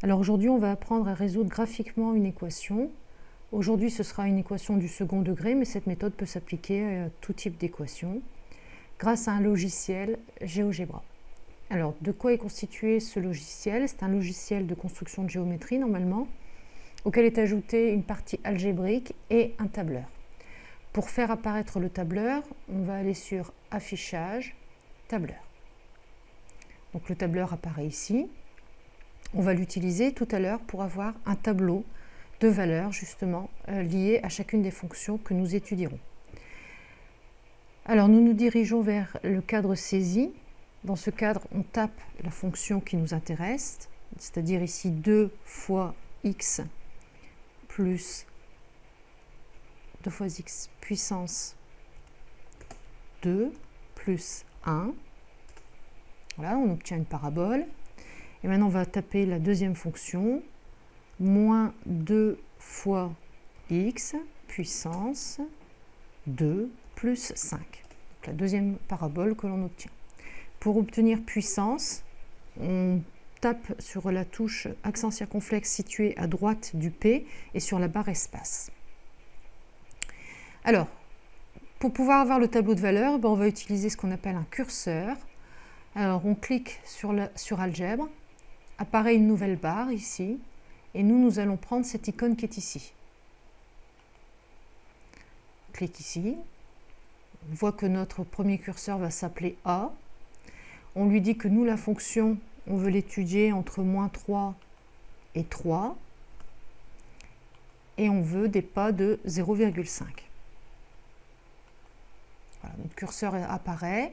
Alors aujourd'hui, on va apprendre à résoudre graphiquement une équation. Aujourd'hui, ce sera une équation du second degré, mais cette méthode peut s'appliquer à tout type d'équation grâce à un logiciel GeoGebra. Alors, de quoi est constitué ce logiciel? C'est un logiciel de construction de géométrie, normalement, auquel est ajoutée une partie algébrique et un tableur. Pour faire apparaître le tableur, on va aller sur Affichage, Tableur. Donc le tableur apparaît ici. On va l'utiliser tout à l'heure pour avoir un tableau de valeurs justement liées à chacune des fonctions que nous étudierons. Alors nous nous dirigeons vers le cadre saisi. Dans ce cadre, on tape la fonction qui nous intéresse, c'est-à-dire ici 2 fois x plus 2 fois x puissance 2 plus 1. Voilà, on obtient une parabole. Et maintenant, on va taper la deuxième fonction, moins 2 fois x puissance 2 plus 5. Donc, la deuxième parabole que l'on obtient. Pour obtenir puissance, on tape sur la touche accent circonflexe située à droite du P et sur la barre espace. Alors, pour pouvoir avoir le tableau de valeurs, on va utiliser ce qu'on appelle un curseur. Alors, on clique sur Algèbre. Apparaît une nouvelle barre ici, et nous allons prendre cette icône qui est ici. On clique ici, on voit que notre premier curseur va s'appeler A. On lui dit que nous, la fonction, on veut l'étudier entre moins 3 et 3, et on veut des pas de 0,5. Voilà, notre curseur apparaît.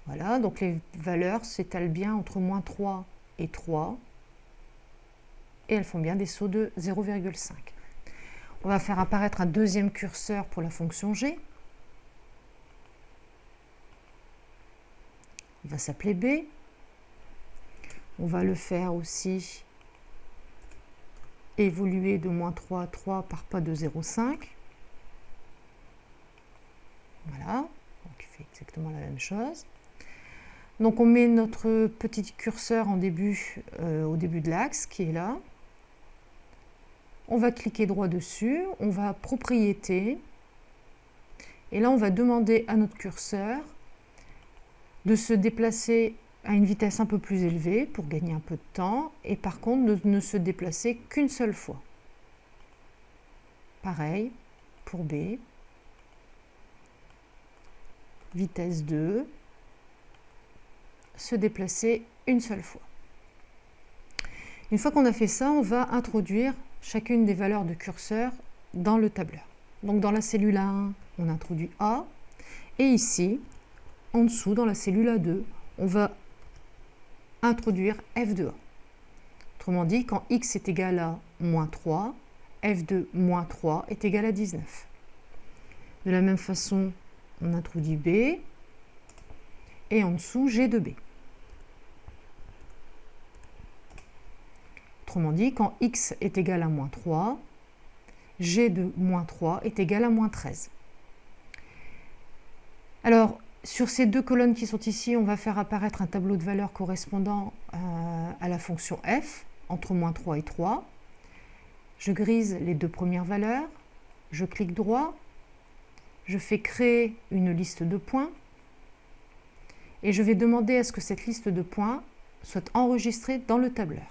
Voilà, donc les valeurs s'étalent bien entre moins 3 et 3, et elles font bien des sauts de 0,5. On va faire apparaître un deuxième curseur pour la fonction g. Il va s'appeler b. On va le faire aussi évoluer de moins 3 à 3 par pas de 0,5. Voilà, donc il fait exactement la même chose. Donc on met notre petit curseur au début de l'axe qui est là. On va cliquer droit dessus, on va propriété, et là on va demander à notre curseur de se déplacer à une vitesse un peu plus élevée pour gagner un peu de temps, et par contre de ne se déplacer qu'une seule fois. Pareil pour B, vitesse 2, se déplacer une seule fois. Une fois qu'on a fait ça, on va introduire chacune des valeurs de curseur dans le tableur. Donc dans la cellule A1, on introduit A, et ici, en dessous, dans la cellule A2, on va introduire f de A. Autrement dit, quand x est égal à moins 3, f de moins 3 est égal à 19. De la même façon, on introduit B, et en dessous, g de B. Autrement dit, quand x est égal à moins 3, g de moins 3 est égal à moins 13. Alors, sur ces deux colonnes qui sont ici, on va faire apparaître un tableau de valeurs correspondant à la fonction f, entre moins 3 et 3. Je grise les deux premières valeurs, je clique droit, je fais créer une liste de points, et je vais demander à ce que cette liste de points soit enregistrée dans le tableur.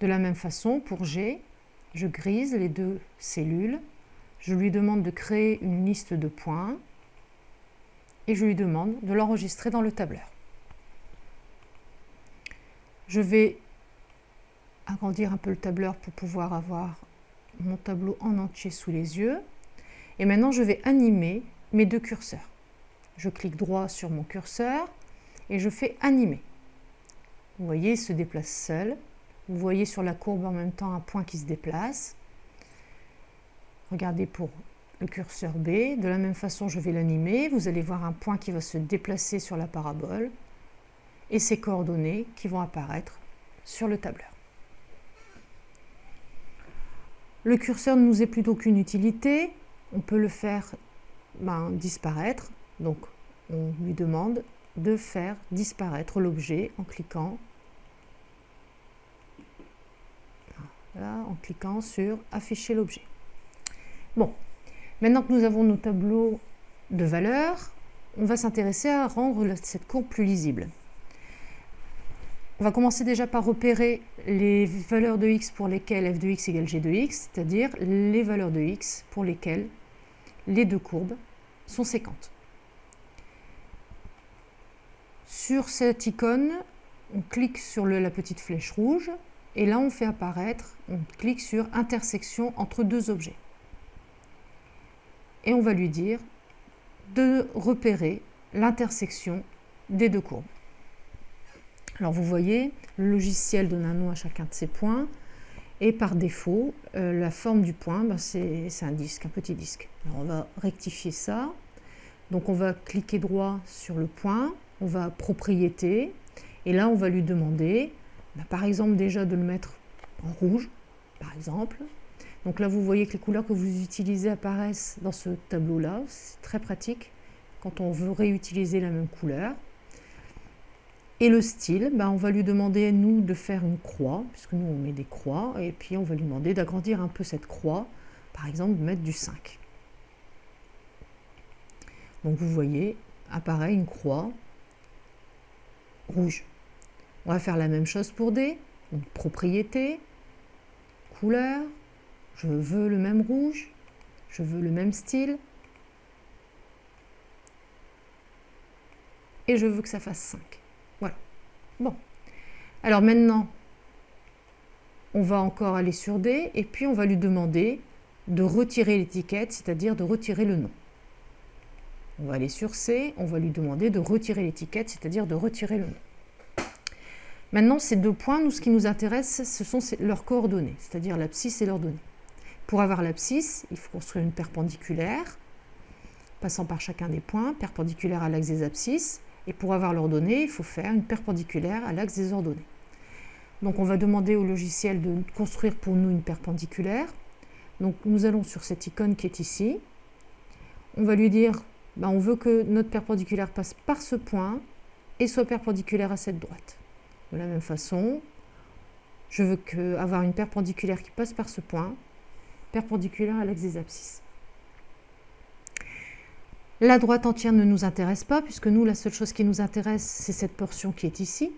De la même façon, pour G, je grise les deux cellules, je lui demande de créer une liste de points et je lui demande de l'enregistrer dans le tableur. Je vais agrandir un peu le tableur pour pouvoir avoir mon tableau en entier sous les yeux. Et maintenant, je vais animer mes deux curseurs. Je clique droit sur mon curseur et je fais animer. Vous voyez, il se déplace seul. Vous voyez sur la courbe en même temps un point qui se déplace. Regardez pour le curseur B. De la même façon, je vais l'animer. Vous allez voir un point qui va se déplacer sur la parabole et ses coordonnées qui vont apparaître sur le tableur. Le curseur ne nous est plus d'aucune utilité. On peut le faire disparaître. Donc, on lui demande de faire disparaître l'objet en cliquant, voilà, en cliquant sur afficher l'objet. Bon, maintenant que nous avons nos tableaux de valeurs, on va s'intéresser à rendre cette courbe plus lisible. On va commencer déjà par repérer les valeurs de x pour lesquelles f de x égale g de x, c'est-à-dire les valeurs de x pour lesquelles les deux courbes sont séquentes. Sur cette icône, on clique sur la petite flèche rouge et là on fait apparaître, on clique sur intersection entre deux objets. Et on va lui dire de repérer l'intersection des deux courbes. Alors vous voyez, le logiciel donne un nom à chacun de ces points et par défaut, la forme du point, c'est un disque, un petit disque. Alors on va rectifier ça. Donc on va cliquer droit sur le point, on va propriété et là on va lui demander, par exemple déjà de le mettre en rouge, par exemple. Donc là vous voyez que les couleurs que vous utilisez apparaissent dans ce tableau-là, c'est très pratique quand on veut réutiliser la même couleur. Et le style, on va lui demander, nous, de faire une croix, puisque nous, on met des croix, et puis on va lui demander d'agrandir un peu cette croix, par exemple, de mettre du 5. Donc vous voyez, apparaît une croix rouge. On va faire la même chose pour D, donc propriété, couleur, je veux le même rouge, je veux le même style, et je veux que ça fasse 5. Voilà. Bon. Alors maintenant, on va encore aller sur D et puis on va lui demander de retirer l'étiquette, c'est-à-dire de retirer le nom. On va aller sur C, on va lui demander de retirer l'étiquette, c'est-à-dire de retirer le nom. Maintenant, ces deux points, nous, ce qui nous intéresse, ce sont leurs coordonnées, c'est-à-dire l'abscisse et leurs données. Pour avoir l'abscisse, il faut construire une perpendiculaire, passant par chacun des points, perpendiculaire à l'axe des abscisses. Et pour avoir l'ordonnée, il faut faire une perpendiculaire à l'axe des ordonnées. Donc on va demander au logiciel de construire pour nous une perpendiculaire. Donc nous allons sur cette icône qui est ici. On va lui dire, on veut que notre perpendiculaire passe par ce point et soit perpendiculaire à cette droite. De la même façon, je veux avoir une perpendiculaire qui passe par ce point, perpendiculaire à l'axe des abscisses. La droite entière ne nous intéresse pas, puisque nous, la seule chose qui nous intéresse, c'est cette portion qui est ici.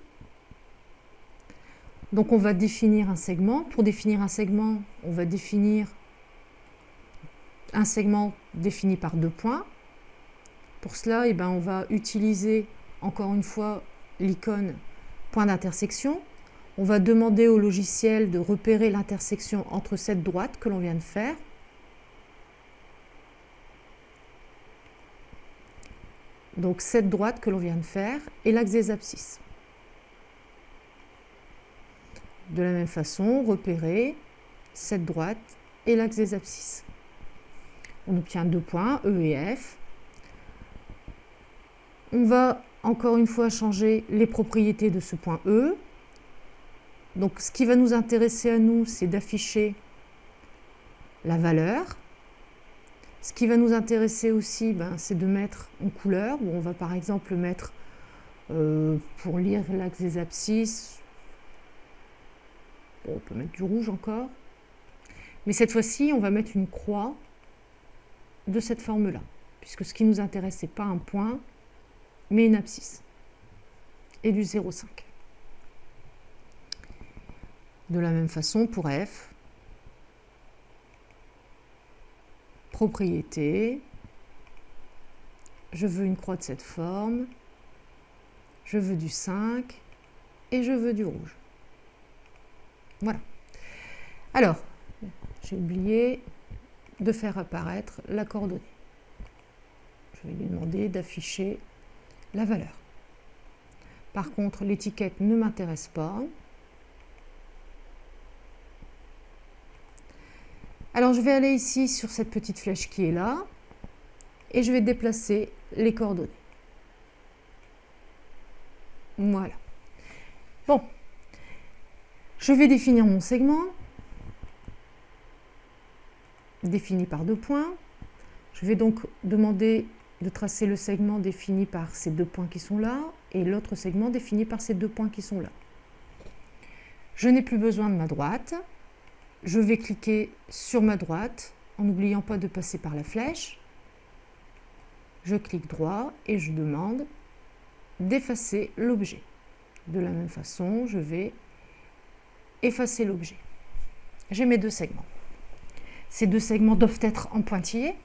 Donc on va définir un segment. Pour définir un segment, on va définir un segment défini par deux points. Pour cela, on va utiliser, encore une fois, l'icône point d'intersection. On va demander au logiciel de repérer l'intersection entre cette droite que l'on vient de faire. Donc cette droite que l'on vient de faire et l'axe des abscisses. De la même façon, repérer cette droite et l'axe des abscisses. On obtient deux points, E et F. On va encore une fois changer les propriétés de ce point E. Donc ce qui va nous intéresser à nous, c'est d'afficher la valeur. Ce qui va nous intéresser aussi, c'est de mettre en couleur, où on va par exemple mettre, pour lire l'axe des abscisses, on peut mettre du rouge encore, mais cette fois-ci, on va mettre une croix de cette forme-là, puisque ce qui nous intéresse, ce n'est pas un point, mais une abscisse, et du 0,5. De la même façon, pour F, propriété, je veux une croix de cette forme, je veux du 5 et je veux du rouge. Voilà. Alors, j'ai oublié de faire apparaître la coordonnée. Je vais lui demander d'afficher la valeur. Par contre, l'étiquette ne m'intéresse pas. Alors je vais aller ici sur cette petite flèche qui est là et je vais déplacer les coordonnées. Voilà. Bon, je vais définir mon segment, défini par deux points. Je vais donc demander de tracer le segment défini par ces deux points qui sont là et l'autre segment défini par ces deux points qui sont là. Je n'ai plus besoin de ma droite. Je vais cliquer sur ma droite en n'oubliant pas de passer par la flèche. Je clique droit et je demande d'effacer l'objet. De la même façon, je vais effacer l'objet. J'ai mes deux segments. Ces deux segments doivent être en pointillé.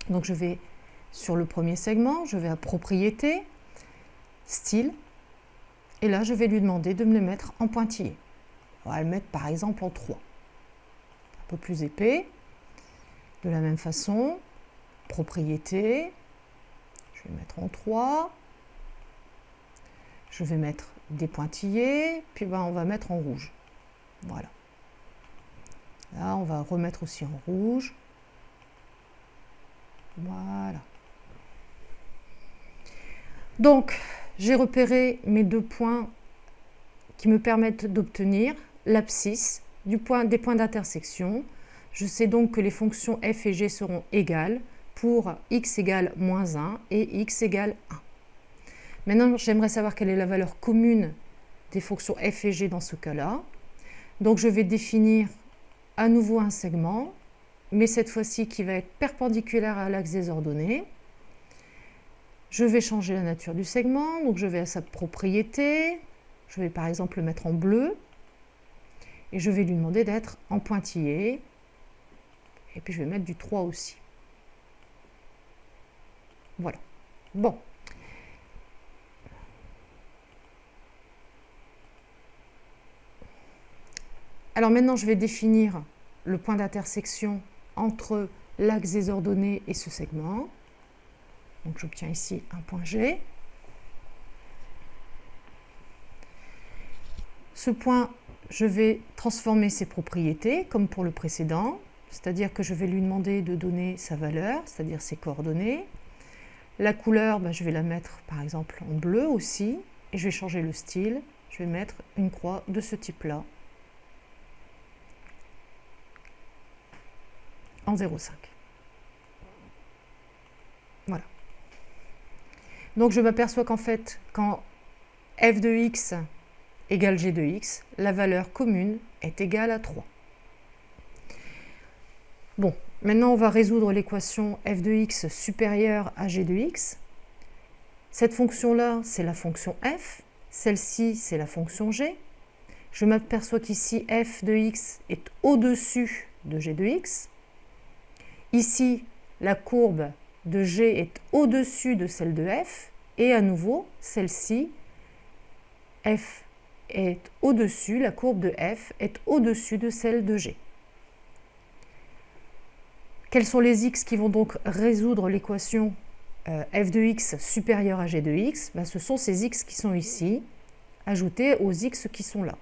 Donc je vais sur le premier segment, je vais à Propriétés, Style, et là je vais lui demander de me le mettre en pointillé. On va le mettre par exemple en 3. Un peu plus épais. De la même façon, Propriétés, je vais mettre en 3. Je vais mettre des pointillés, puis on va mettre en rouge. Voilà. Là, on va remettre aussi en rouge. Voilà. Donc, j'ai repéré mes deux points qui me permettent d'obtenir l'abscisse des points d'intersection. Je sais donc que les fonctions f et g seront égales pour x égale moins 1 et x égale 1. Maintenant, j'aimerais savoir quelle est la valeur commune des fonctions f et g dans ce cas-là. Donc, je vais définir à nouveau un segment, mais cette fois-ci qui va être perpendiculaire à l'axe des ordonnées. Je vais changer la nature du segment, donc je vais à sa propriété, je vais par exemple le mettre en bleu, et je vais lui demander d'être en pointillé, et puis je vais mettre du 3 aussi. Voilà. Bon. Alors maintenant, je vais définir le point d'intersection entre l'axe des ordonnées et ce segment. Donc j'obtiens ici un point G. Ce point, je vais transformer ses propriétés comme pour le précédent, c'est-à-dire que je vais lui demander de donner sa valeur, c'est-à-dire ses coordonnées. La couleur, je vais la mettre par exemple en bleu aussi, et je vais changer le style, je vais mettre une croix de ce type-là, en 0,5. Voilà. Donc je m'aperçois qu'en fait, quand f de x égale g de x, la valeur commune est égale à 3. Bon, maintenant on va résoudre l'équation f de x supérieure à g de x. Cette fonction-là, c'est la fonction f. Celle-ci, c'est la fonction g. Je m'aperçois qu'ici, f de x est au-dessus de g de x. Ici, la courbe de g est au-dessus de celle de f. Et à nouveau, celle-ci, f est au-dessus, la courbe de f est au-dessus de celle de g. Quels sont les x qui vont donc résoudre l'équation f de x supérieure à g de x? Ce sont ces x qui sont ici, ajoutés aux x qui sont là.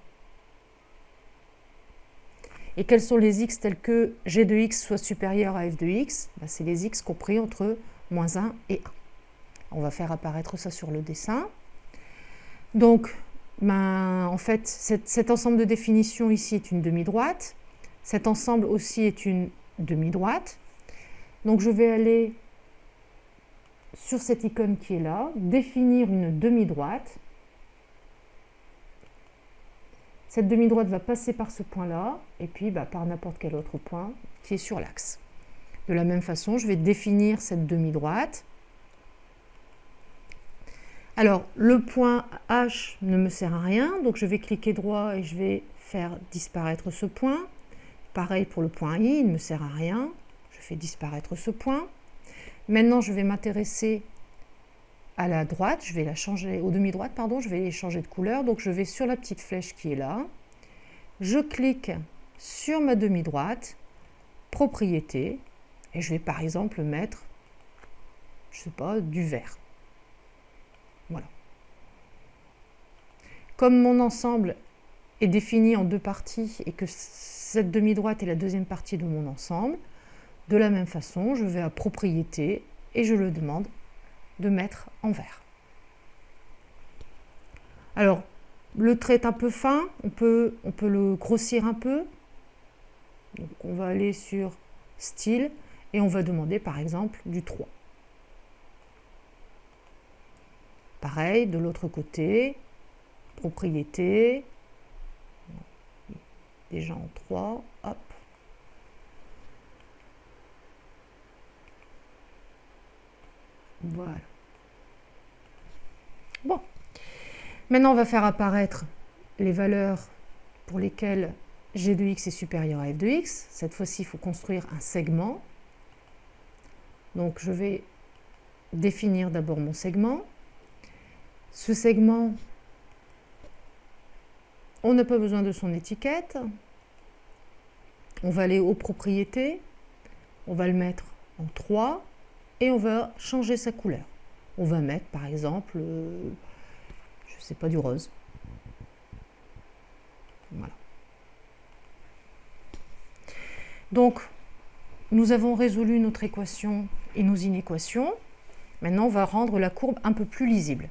Et quels sont les x tels que g de x soit supérieur à f de x? C'est les x compris entre moins 1 et 1. On va faire apparaître ça sur le dessin. Donc, en fait, cet ensemble de définitions ici est une demi-droite. Cet ensemble aussi est une demi-droite. Donc, je vais aller sur cette icône qui est là, définir une demi-droite. Cette demi-droite va passer par ce point-là, et puis par n'importe quel autre point qui est sur l'axe. De la même façon, je vais définir cette demi-droite. Alors, le point H ne me sert à rien, donc je vais cliquer droit et je vais faire disparaître ce point. Pareil pour le point I, il ne me sert à rien. Je fais disparaître ce point. Maintenant, je vais m'intéresser à la droite, je vais la changer, aux demi-droites, pardon, je vais les changer de couleur. Donc, je vais sur la petite flèche qui est là. Je clique sur ma demi-droite, propriété, et je vais par exemple mettre, je ne sais pas, du vert. Voilà. Comme mon ensemble est défini en deux parties et que cette demi-droite est la deuxième partie de mon ensemble, de la même façon, je vais à propriété et je le demande de mettre en vert. Alors, le trait est un peu fin, on peut le grossir un peu. Donc, on va aller sur style et on va demander par exemple du 3. Pareil, de l'autre côté, propriété, déjà en 3, hop. Voilà. Bon. Maintenant, on va faire apparaître les valeurs pour lesquelles g de x est supérieur à f de x. Cette fois-ci, il faut construire un segment. Donc, je vais définir d'abord mon segment. Ce segment, on n'a pas besoin de son étiquette. On va aller aux propriétés. On va le mettre en 3 et on va changer sa couleur. On va mettre, par exemple, je ne sais pas, du rose. Voilà. Donc, nous avons résolu notre équation et nos inéquations. Maintenant, on va rendre la courbe un peu plus lisible.